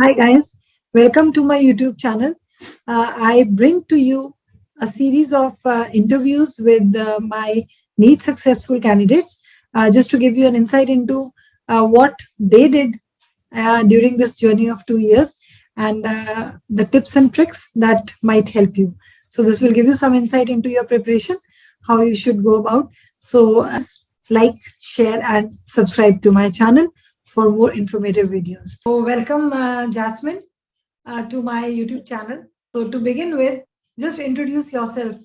Hi guys, welcome to my YouTube channel. I bring to you a series of interviews with my NEET successful candidates just to give you an insight into what they did during this journey of 2 years and the tips and tricks that might help you. So this will give you some insight into your preparation, how you should go about. So like, share and subscribe to my channel for more informative videos. So welcome Jasmine to my YouTube channel. So to begin with, just introduce yourself.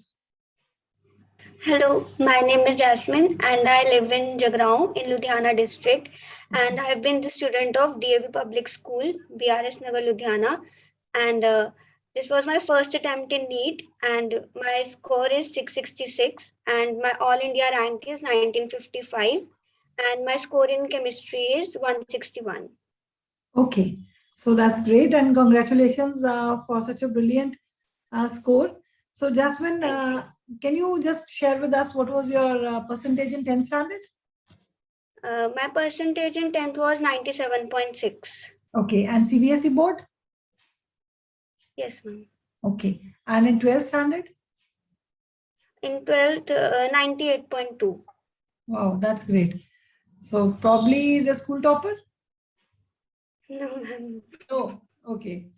Hello, my name is Jasmine and I live in Jagrao in Ludhiana district, and I have been the student of DAV Public School, BRS Nagar Ludhiana, and this was my first attempt in NEET, and my score is 666 and my all India rank is 1955, and my score in chemistry is 161. Okay, so that's great and congratulations for such a brilliant score. So Jasmine, Thank you. can you just share with us what was your percentage in 10th standard? My percentage in 10th was 97.6. Okay, and CBSE board? Yes, ma'am. Okay, and in 12th standard? In 12th, 98.2. Wow, that's great. So probably the school topper? No, ma'am. No, okay,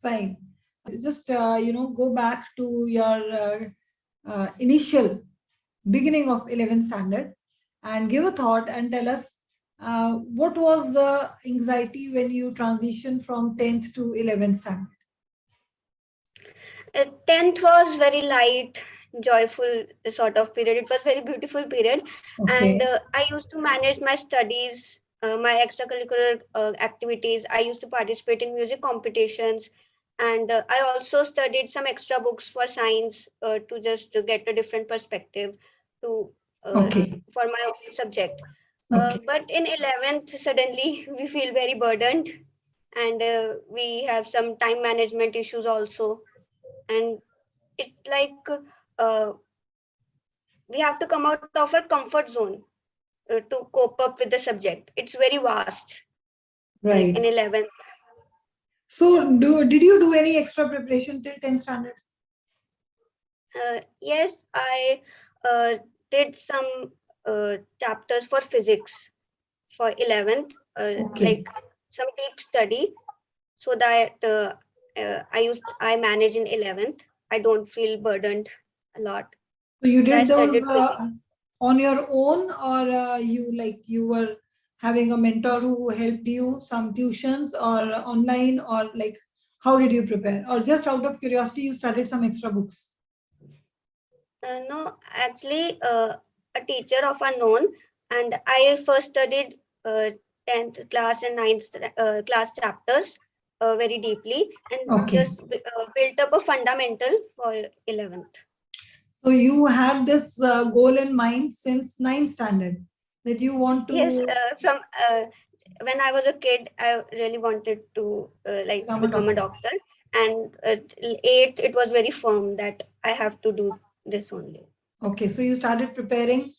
fine. Just go back to your initial beginning of 11th standard and give a thought and tell us what was the anxiety when you transitioned from 10th to 11th standard. 10th was very light, joyful sort of period. It was very beautiful period, and Okay. I used to manage my studies, my extracurricular activities. I used to participate in music competitions, and I also studied some extra books for science to just to get a different perspective to Okay. for my subject. Okay. But in 11th, suddenly we feel very burdened, and we have some time management issues also, and it's like uh, we have to come out of our comfort zone to cope up with the subject. It's very vast, like in Right. 11th. So did you do any extra preparation till 10th standard? Yes, I uh, did some chapters for physics for 11th, Okay. like some deep study, so that I manage in 11th. I don't feel burdened a lot. So you So I did those studied physics. on your own, or you were having a mentor who helped you, some tuitions or online, or like how did you prepare? Or just out of curiosity, you studied some extra books? No, actually, a teacher of unknown, and I first studied 10th class and ninth class chapters very deeply, and Okay. just built up a fundamental for 11th. So you had this goal in mind since ninth standard that you want Yes, to from when I was a kid, I really wanted to like become a become a doctor. doctor, and till 8th, it was very firm that I have to do this only. Okay, so you started preparing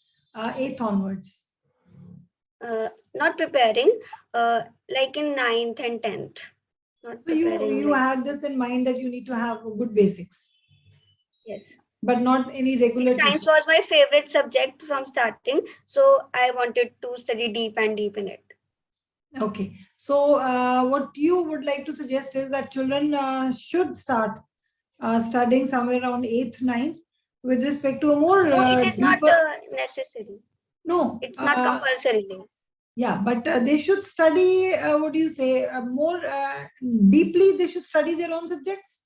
eighth onwards. Not preparing, like in ninth and 10th. Not So you preparing you like, had this in mind that you need to have a good basics, yes. but not any Like regular science tuition. was my favorite subject from starting, so I wanted to study deep and deep in it. Okay, so what you would like to suggest is that children should start studying somewhere around eighth, ninth, with respect to a more No, it is not deeper. necessary. No, It's not compulsory. yeah, but they should study. What do you say? More deeply, they should study their own subjects.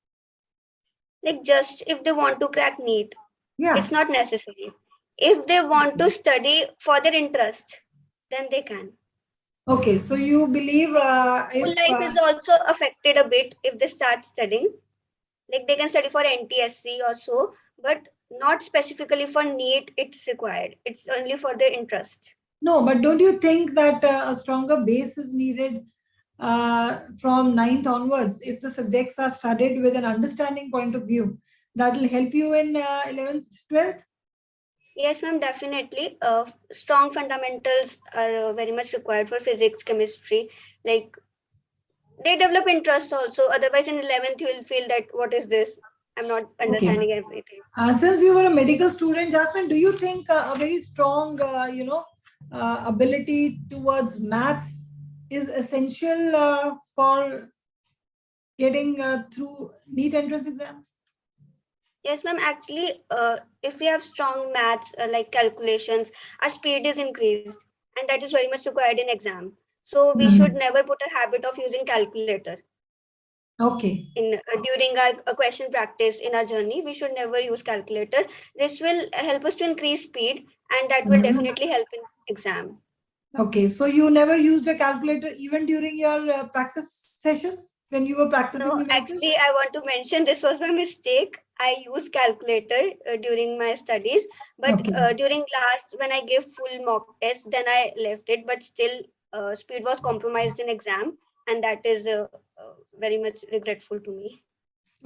Like just if they want to crack NEET, Yeah. it's not necessary. If they want to study for their interest, then they can. Okay, so you believe School if life is also affected a bit if they start studying. Like they can study for NTSC or so, but not specifically for NEET. It's required. It's only for their interest. no, but don't you think that a stronger base is needed from ninth onwards? If the subjects are studied with an understanding point of view, that will help you in 11th, 12th. Yes, ma'am, definitely. Strong fundamentals are very much required for physics, chemistry. Like They develop interest also. Otherwise, in 11th, you will feel that what is this? I'm not Okay. understanding everything. Since you were a medical student, Jasmine, do you think a very strong, ability towards maths is essential for getting through NEET entrance exam? Yes, ma'am. Actually, if we have strong maths like calculations, our speed is increased, and that is very much required in exam. So we should Mhm. never put a habit of using calculator Okay. in during our question practice in our journey. We should never use calculator. This will help us to increase speed, and that will Mhm. definitely help in exam. Okay. So you never used a calculator even during your practice sessions when you were practicing No, numericals? actually, I want to mention this was my mistake. I used calculator during my studies, but Okay. during last when I gave full mock test, then I left it. But still, speed was compromised in exam, and that is very much regretful to me.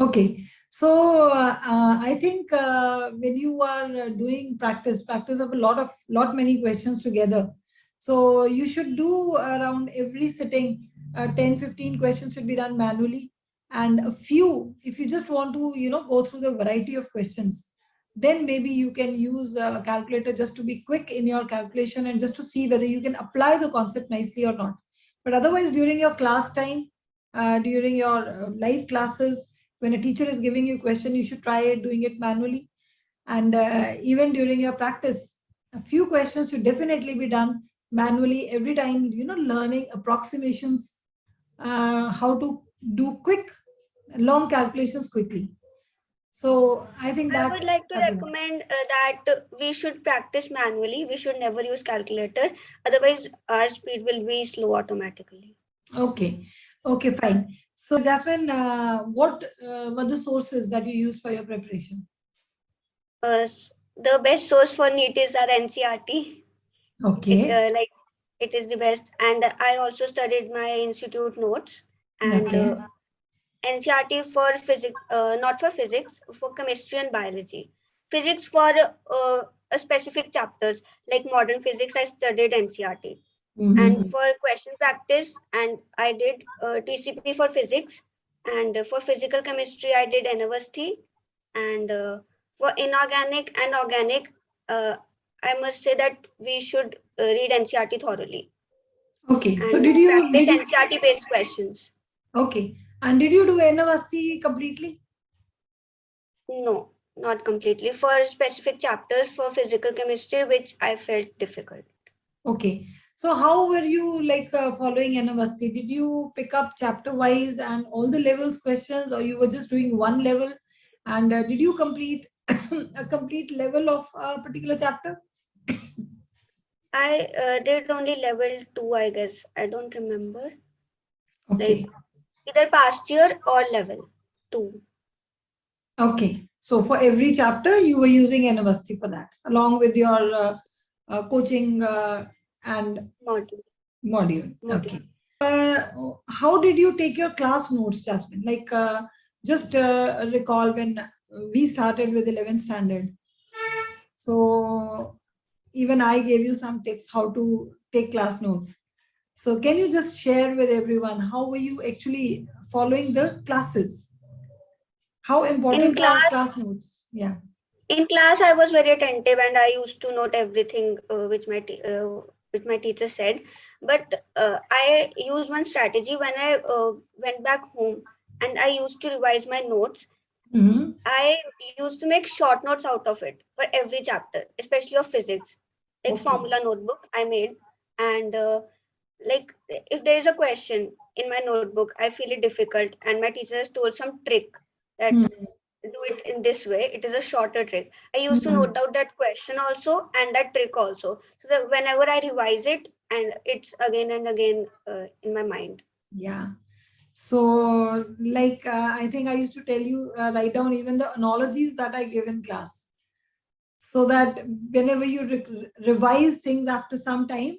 Okay. So I think when you are doing practice of many questions together. So you should do around every sitting, 10, 15 questions should be done manually. And a few, if you just want to, go through the variety of questions, then maybe you can use a calculator just to be quick in your calculation and just to see whether you can apply the concept nicely or not. But otherwise, during your class time, during your live classes, when a teacher is giving you a question, you should try doing it manually. And even during your practice, a few questions should definitely be done manually every time, learning approximations, how to do quick long calculations quickly. So I think I that would like to that will. recommend that we should practice manually. We should never use calculator. Otherwise, our speed will be slow automatically. Okay. Okay, fine. So Jasmine, what were the sources that you used for your preparation? The best source for NEET is our NCRT. It Okay. like it is the best, and I also studied my institute notes and Okay. NCRT for physics, not for physics, for chemistry and biology. Physics for a specific chapters like modern physics, I studied NCRT. And Mhm. for question practice, and I did TCP for physics, and for physical chemistry, I did University, and for inorganic and organic, uh, I must say that we should read NCRT thoroughly Okay. So and practice NCRT based questions. okay. And did you do NOSC completely? No, not completely. For specific chapters for physical chemistry, which I felt difficult. Okay. So how were you like following NOSC? Did you pick up chapter wise and all the levels questions, or you were just doing one level? And did you complete a complete level of a particular chapter? I did only level 2, I guess. I don't remember. Like Okay. either past year or level 2 Okay. So for every chapter, you were using NOSC for that, along with your coaching and module. module. module. Okay. How did you take your class notes, Jasmine? Like, just recall when we started with 11th standard. So, even I gave you some tips how to take class notes. So, can you just share with everyone how were you actually following the classes? How In important are class, class notes? Yeah. in class, I was very attentive and I used to note everything which my teacher said. But I used one strategy when I went back home and I used to revise my notes. Mhm. I used to make short notes out of it for every chapter, especially of physics, like Okay. formula notebook I made. And like if there is a question in my notebook, I feel it difficult, and my teacher has told some trick that Mhm. do it in this way. It is a shorter trick. I used to Mhm. note out that question also and that trick also, so that whenever I revise it, and it's again and again in my mind. Yeah. So, like, I think I used to tell you, write down even the analogies that I give in class, so that whenever you revise things after some time,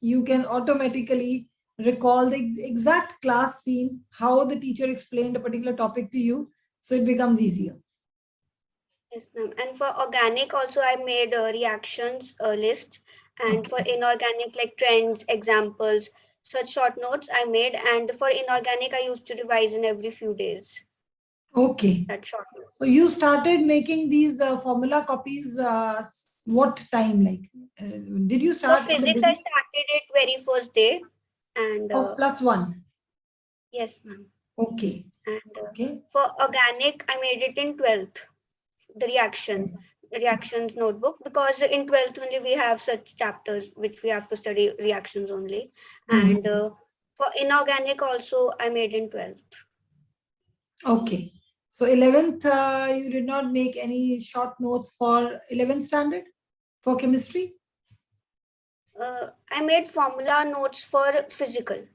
you can automatically recall the exact class scene, how the teacher explained a particular topic to you, so it becomes easier. Yes, ma'am. And for organic also, I made reactions list, and for Okay. inorganic like trends, examples. such short notes I made, and for inorganic, I used to revise in every few days. Okay. That short notes. So you started making these formula copies what time like? Did you For start in the physics, I beginning started it very first day, and of +1? yes, ma'am. Okay. And Okay. for organic, I made it in 12th. The reactions notebook, because in 12th only we have such chapters which we have to study reactions only, Mhm. and for inorganic also I made in 12th. Okay. So 11th, you did not make any short notes for 11th standard for chemistry? I made formula notes for physical.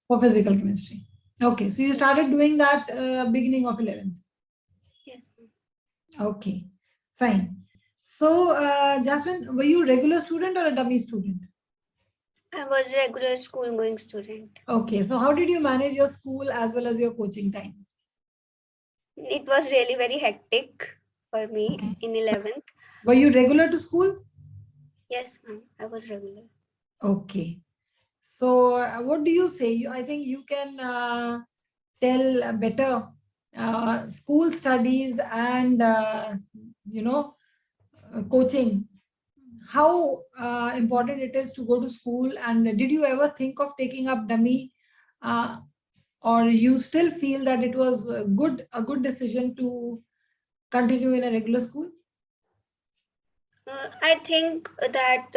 For physical chemistry. Okay. So you started doing that beginning of 11th. Yes, Okay. Fine. So, Jasmine, were you regular student or a dummy student? I was a regular school going student. Okay. So how did you manage your school as well as your coaching time? It was really very hectic for me Okay. in 11th. Were you regular to school? Yes, ma'am, I was regular. Okay. So, what do you say? I think you can tell better school studies and coaching. How important it is to go to school, and did you ever think of taking up dummy, uh, or you still feel that it was a good decision to continue in a regular school? I think that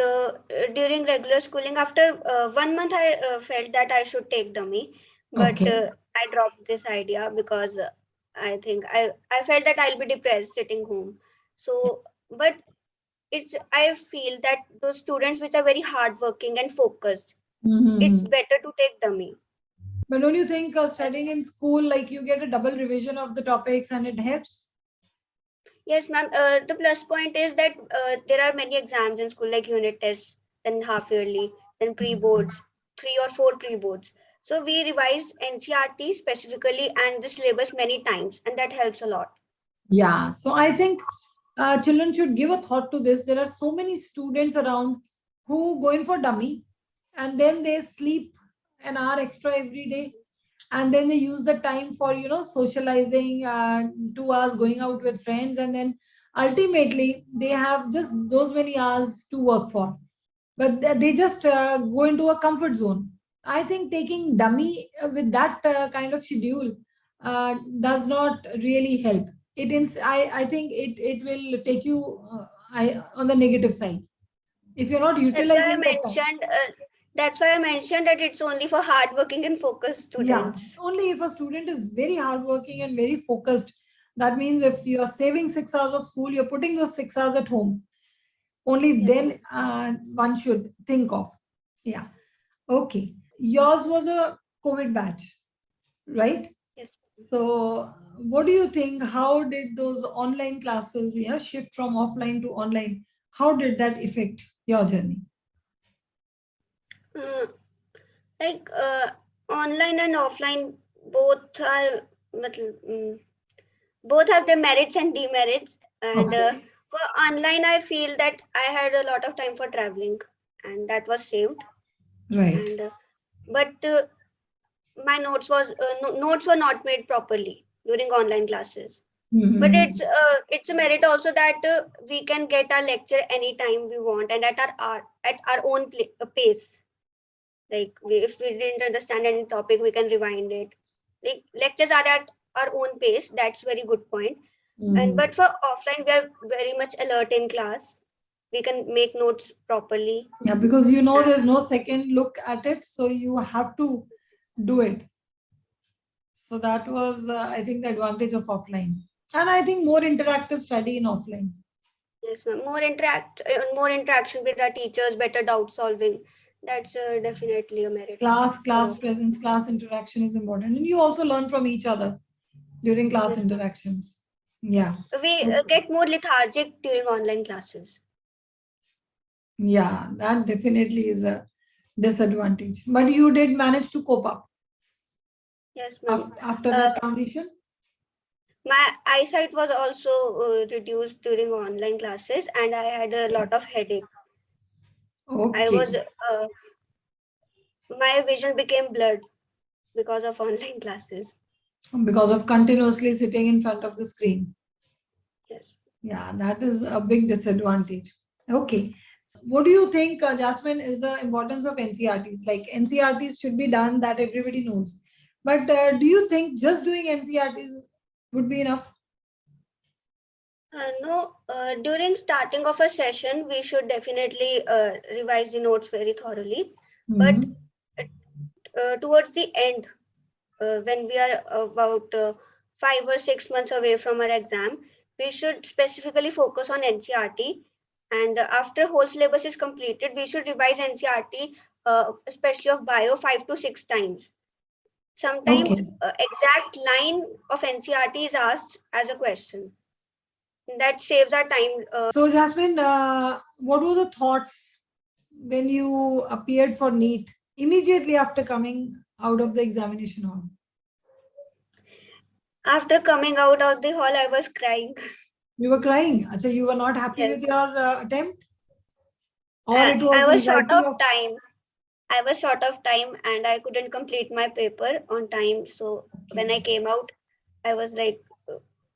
during regular schooling, after 1 month, I felt that I should take dummy, but Okay. I dropped this idea because I think I felt that I'll be depressed sitting home. So, but I feel that those students which are very hardworking and focused, it's Mhm. better to take dummy. But don't you think That's studying in school, like you get a double revision of the topics and it helps? Yes, ma'am. The plus point is that there are many exams in school, like unit tests, then half yearly, then pre-boards, 3 or 4 pre-boards. So we revise NCRT specifically and the syllabus many times, and that helps a lot. Yeah. So I think children should give a thought to this. There are so many students around who go in for dummy and then they sleep an hour extra every day, and then they use the time for socializing, 2 hours going out with friends, and then ultimately they have just those many hours to work for, but they just go into a comfort zone. I think taking dummy with that kind of schedule does not really help. I think it will take you on the negative side if you're not That's why I utilizing that time. mentioned. That's why I mentioned that it's only for hardworking and focused Yeah, students. only if a student is very hardworking and very focused. That means if you are saving 6 hours of school, you're putting those 6 hours at home. Only Yes, then ma'am. one should think of. Yeah. Okay. Yours was a COVID batch, right? Yes. So, what do you think? How did those online classes, shift from offline to online? How did that affect your journey? Uh, like online and offline both are both have their merits and demerits, and Okay. for online I feel that I had a lot of time for traveling, and that was saved. Right. And but my notes were not made properly during online classes, but Mhm. it's a merit also that we can get our lecture anytime we want and at our own pace. Like if we didn't understand any topic, we can rewind it. Like lectures are at our own pace. That's very good point. And Mhm. but for offline, we are very much alert in class. We can make notes properly. Yeah, because there's And no second look at it, so you have to do it. So that was, I think, the advantage of offline. And I think more interactive study in offline. yes, ma'am, more interaction with our teachers, better doubt solving. That's definitely a merit for Class offline. presence, class interaction is important. And you also learn from each other during class Yes, ma'am. interactions. Yeah. We get more lethargic during online classes. Yeah, that definitely is a disadvantage. But you did manage to cope up Yes, ma'am. after Uh, that transition. my eyesight was also reduced during online classes, and I had a lot of headache. I Okay. was my vision became blurred because of online classes. Because of continuously sitting in front of the screen. Yes. Yeah, that is a big disadvantage. Okay. What do you think, Jasmine, is the importance of NCRTs? Like NCRTs should be done, that everybody knows. But do you think just doing NCRTs would be enough? No, during starting of a session, we should definitely revise the notes very thoroughly. But Mhm. towards the end, when we are about 5 or 6 months away from our exam, we should specifically focus on NCRT. And after whole syllabus is completed, we should revise NCRT, especially of bio, 5 to 6 times. Sometimes Okay. exact line of NCRT is asked as a question. That saves our time. So, Jasmine, what were the thoughts when you appeared for NEET immediately after coming out of the examination hall? After coming out of the hall, I was crying. You were crying. Acha, you were not happy Yes. with your attempt, or it I was was short anxiety of of. time. I was short of time and I couldn't complete my paper on time. So when I Okay. came out, I was like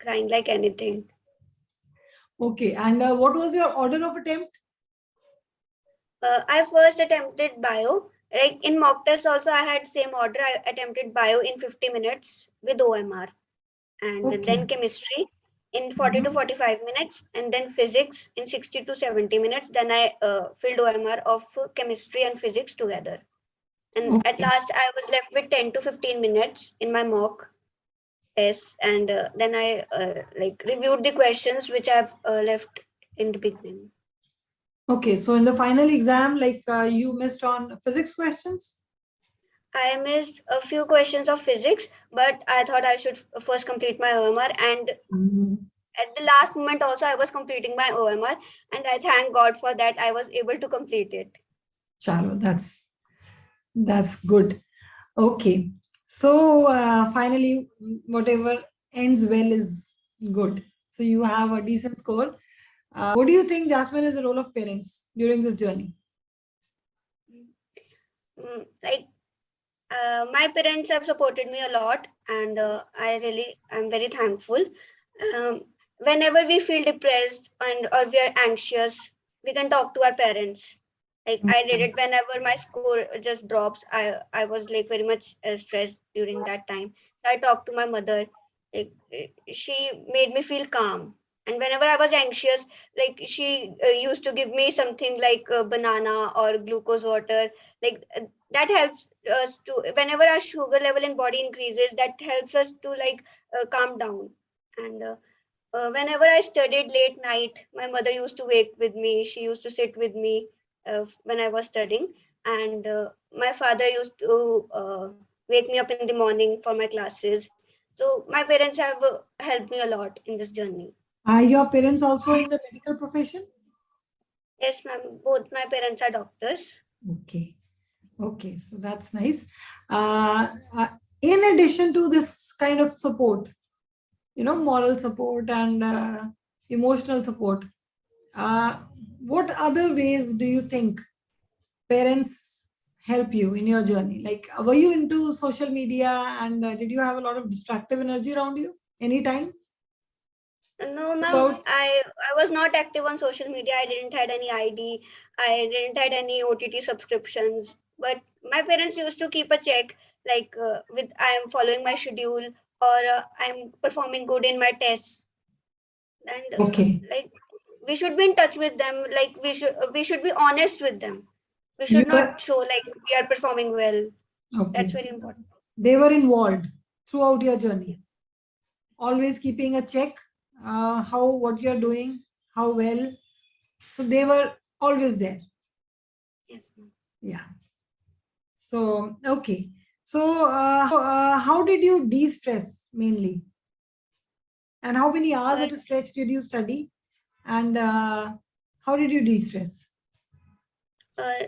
crying like anything. Okay. And what was your order of attempt? I first attempted bio. Like in mock test also, I had same order. I attempted bio in 50 minutes with OMR, and then Okay. chemistry in 40 to Mhm. 45 minutes, and then physics in 60 to 70 minutes. Then I filled OMR of chemistry and physics together. And at Okay. last, I was left with 10 to 15 minutes in my mock test, and then I like reviewed the questions which I've left in the beginning. Okay. So in the final exam, like you missed on physics questions? I missed a few questions of physics, but I thought I should first complete my OMR. And Mhm. at the last moment, also, I was completing my OMR, and I thank God for that. I was able to complete it. Chalo, that's good. Okay. So finally, whatever ends well is good. So you have a decent score. What do you think, Jasmine, is the role of parents during this journey? Like my parents have supported me a lot, and I'm very thankful. Um, Whenever we feel depressed and or we are anxious, we can talk to our parents. Like I did it whenever my score just drops. I was like very much stressed during that time. So I talked to my mother. Like she made me feel calm. And whenever I was anxious, like she used to give me something like banana or glucose water. Like that helps us to whenever our sugar level in body increases. That helps us to like calm down. And whenever I studied late night, my mother used to wake with me. She used to sit with me when I was studying, and my father used to wake me up in the morning for my classes. So my parents have helped me a lot in this journey. Are your parents also in the medical profession? Yes, ma'am. Both my parents are doctors. Okay. Okay. So that's nice. Uh, in addition to this kind of support, moral support and emotional support, uh, what other ways do you think parents help you in your journey? Like, were you into social media and did you have a lot of distractive energy around you anytime No, ma'am. throughout? I was not active on social media. I didn't had any ID. I didn't had any OTT subscriptions. But my parents used to keep a check, like with I am following my schedule or I'm performing good in my tests. And Okay. like we should be in touch with them. Like we should be honest with them. We You should were, not show like we are performing well. okay. That's So very important. they were involved throughout your journey, always keeping a check, what you're doing, how well. So they were always there. Yes, ma'am. Yeah. So, okay. So, how did you de-stress mainly? And how many hours Uh, at a stretch did you study? And how did you de-stress? uh,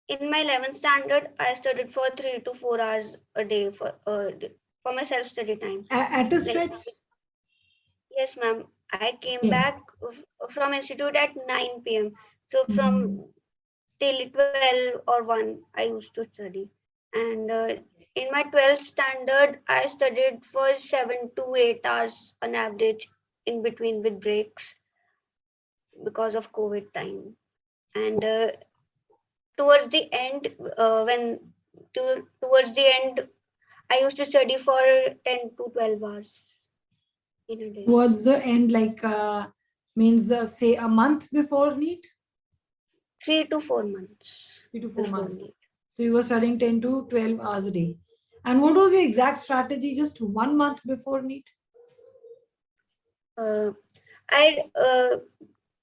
in my 11th standard, I studied for 3 to 4 hours a day for my self study time. At a Like stretch? yes, ma'am. I came Okay. back from institute at 9 p.m. So Mhm. from till 12 or 1 I used to study. And in my 12th standard, I studied for 7 to 8 hours on average in between with breaks because of COVID time. And towards the end, towards the end, I used to study for 10 to 12 hours in a day. Towards the end, like means say a month before NEET? 3 to 4 months 3 to 4 months. before NEET. So you were studying 10 to 12 hours a day. And what was your exact strategy just 1 month before NEET? I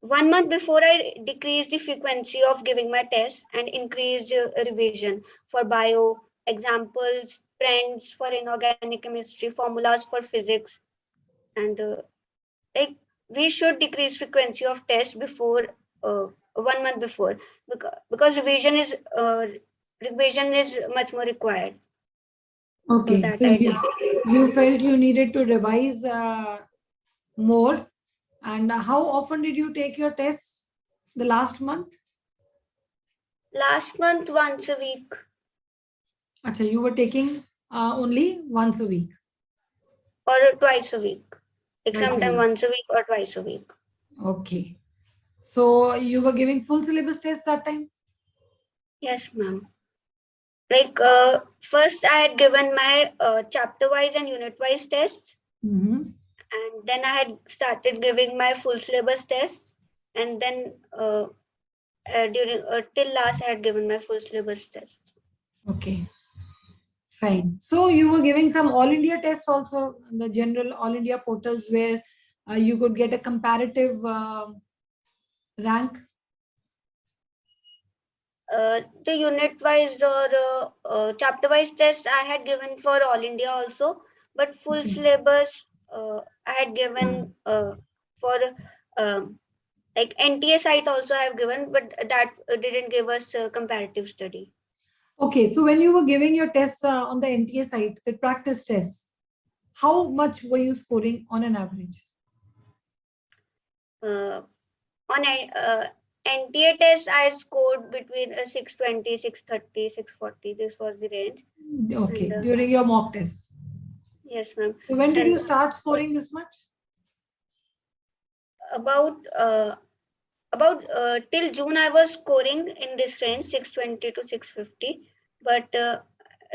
1 month before I decreased the frequency of giving my tests and increased revision for bio, examples, trends for inorganic chemistry, formulas for physics, and like we should decrease frequency of tests before 1 month before because revision is much more required. So Okay, that so I did. you felt you needed to revise more. And how often did you take your tests the last month? Last month once a week. Acha, you were taking only once a week. Or twice a week. Like Twice a sometime week. once a week or twice a week. Okay. So you were giving full syllabus tests that time? Yes, ma'am. Like first I had given my chapter wise and unit wise tests, Mm-hmm. and then I had started giving my full syllabus tests, and then during till last I had given my full syllabus tests. Okay, fine. So you were giving some all India tests also, the general all India portals where you could get a comparative rank. The unit wise or chapter wise tests I had given for all India also, but full Okay. syllabus I had given for um, like NTA site also I have given, but that didn't give us comparative study. Okay, so when you were giving your tests on the NTA site, the practice tests, how much were you scoring on an average? On NTA test, I scored between 620, 630, 640. This was the range. Okay, And during your mock tests. yes, ma'am. So when did And you start scoring this much? about till June, I was scoring in this range 620 to 650. But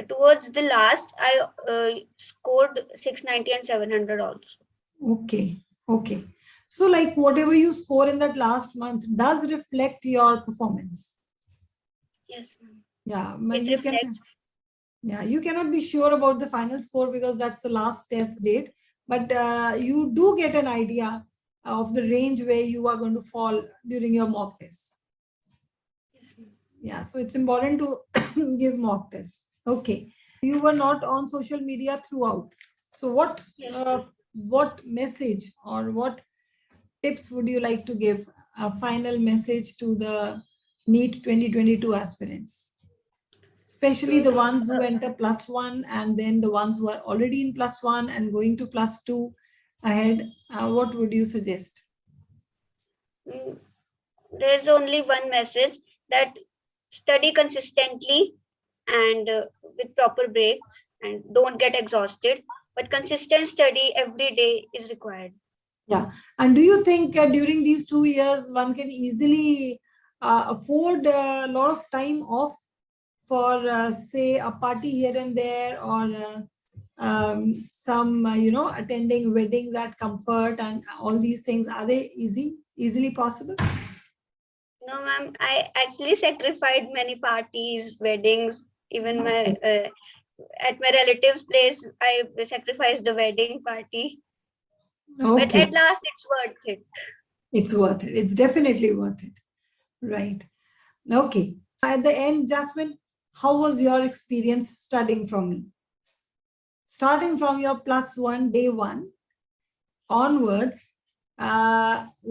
towards the last, I scored 690 and 700 also. Okay, okay. So like whatever you score in that last month does reflect your performance. Yes, ma'am. Yeah, It you can. reflects. Yeah, you cannot be sure about the final score because that's the last test date, but you do get an idea of the range where you are going to fall during your mock tests. Yes, ma'am. Yeah, so it's important to give mock tests. Okay, you were not on social media throughout. So Yes, ma'am. what message or what tips would you like to give, a final message to the NEET 2022 aspirants? Especially the Mm, ones who enter +1 and then the ones who are already in +1 and going to +2 ahead. What would you suggest? mm, there's only one message that study consistently and with proper breaks and don't get exhausted, but consistent study every day is required. Yeah. And do you think during these 2 years, one can easily afford a lot of time off for, say, a party here and there, or some, attending weddings at comfort and all these things? Are they easily possible? No, ma'am, I actually sacrificed many parties, weddings, even my Okay. at my relative's place I sacrificed the wedding party, but Okay. at last it's worth it. It's worth it. It's definitely worth it. Right. Okay. At the end, Jasmine, how was your experience studying from me? Starting from your +1, day one onwards,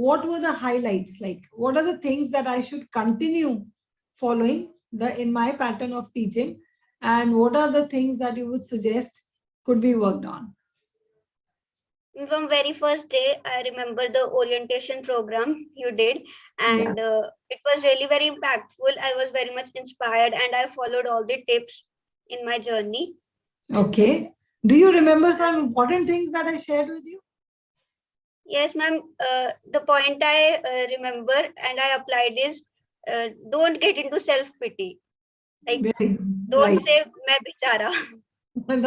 what were the highlights? Like, what are the things that I should continue following in my pattern of teaching? And what are the things that you would suggest could be worked on? From very first day, I remember the orientation program you did, Yeah. and it was really very impactful. I was very much inspired, and I followed all the tips in my journey. Okay. Do you remember some important things that I shared with you? Yes, ma'am. The point I remember and I applied is don't get into self pity. Like, Very good. don't Right. say "मैं बेचारा."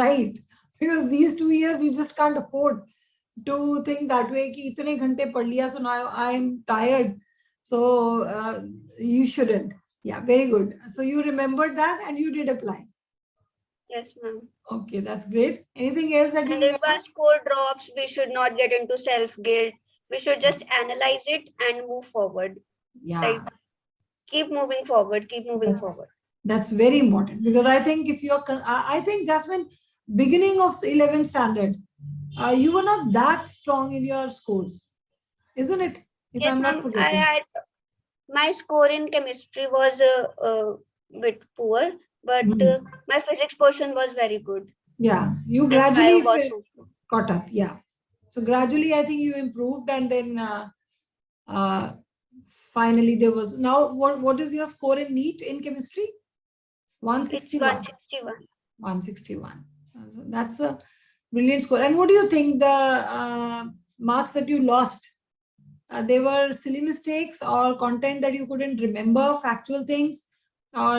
Right. Because these 2 years you just can't afford to think that way कि इतने घंटे पढ़ लिया, so now I'm tired. So you shouldn't. Yeah, very good. So you remembered that and you did apply. Yes, ma'am. Okay, that's great. Anything else that you And if remember? our score drops, we should not get into self guilt. We should just analyze it and move forward. Yeah, Like, keep moving forward. Keep moving that's forward. that's very important because I think if you're, I think Jasmine, beginning of 11th standard, you were not that strong in your scores, isn't it? If Yes, I'm not ma'am. I forgetting. had my score in chemistry was a bit poor, but Hmm. my physics portion was very good, Yeah, you and bio gradually was super. caught up. Yeah. So gradually, I think you improved, and then uh, finally there was now what is your score in NEET in chemistry? It's 161. 161. 161. So that's a brilliant score. And what do you think the marks that you lost? They were silly mistakes or content that you couldn't remember, factual things, or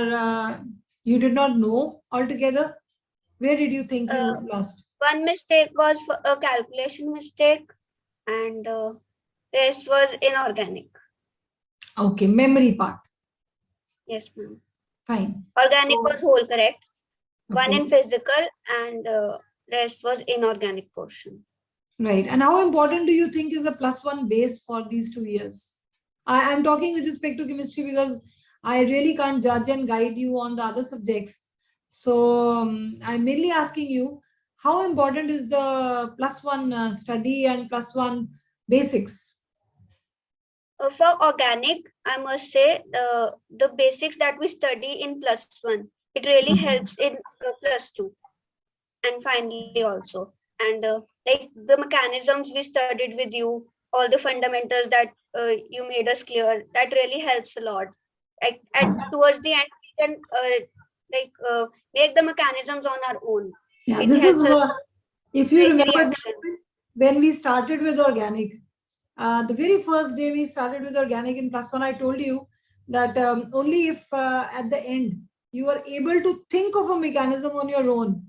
you did not know altogether? Where did you think Uh, you lost? One mistake was a calculation mistake, and rest was inorganic. Okay, memory part. Yes, ma'am. Fine. Organic So, was whole correct. One okay, in physical, and rest was inorganic portion. right. And how important do you think is a plus one base for these 2 years? I'm talking with respect to chemistry because I really can't judge and guide you on the other subjects. So I'm mainly asking you, how important is the plus one study and plus one basics? For organic, I must say the basics that we study in plus one, it really helps Mhm. in plus two and finally also. And like the mechanisms we studied with you, all the fundamentals that you made us clear, that really helps a lot. Like at towards the end, we can make the mechanisms on our own. Yeah, It this is helps us to if you make the remember, reactions. Jasmine, when we started with organic, the very first day we started with organic in plus one, I told you that only if at the end you are able to think of a mechanism on your own,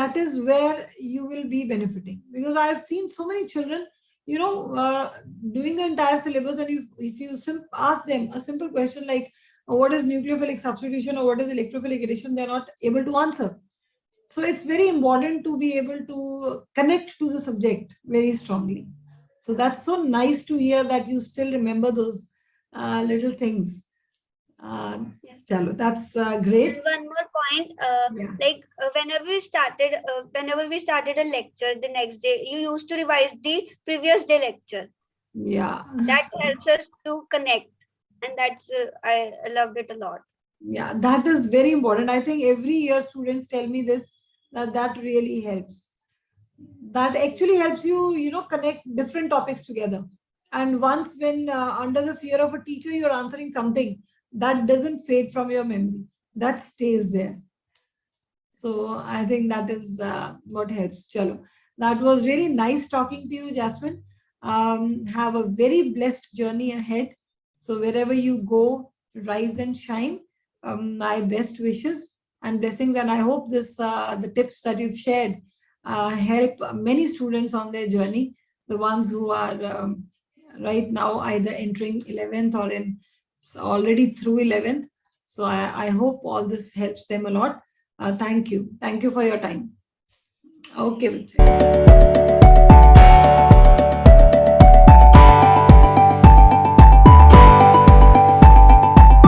that is where you will be benefiting. Because I have seen so many children, doing the entire syllabus, and if you ask them a simple question like, what is nucleophilic substitution or what is electrophilic addition, they're not able to answer. So it's very important to be able to connect to the subject very strongly. So that's so nice to hear that you still remember those little things. Yes. Chalo, that's great. And one more point, Yeah. whenever we started a lecture, the next day you used to revise the previous day lecture. Yeah. That helps us to connect, and that's I loved it a lot. Yeah, that is very important. I think every year students tell me this, that really helps. That actually helps you, connect different topics together. And once when under the fear of a teacher, you're answering something that doesn't fade from your memory, that stays there. So I think that is what helps. Chalo. That was really nice talking to you, Jasmine. Have a very blessed journey ahead. So wherever you go, rise and shine. My best wishes and blessings. And I hope the tips that you've shared help many students on their journey. The ones who are right now either entering 11th or in already through 11th. So I hope all this helps them a lot. Thank you. Thank you for your time. Okay, Vijay.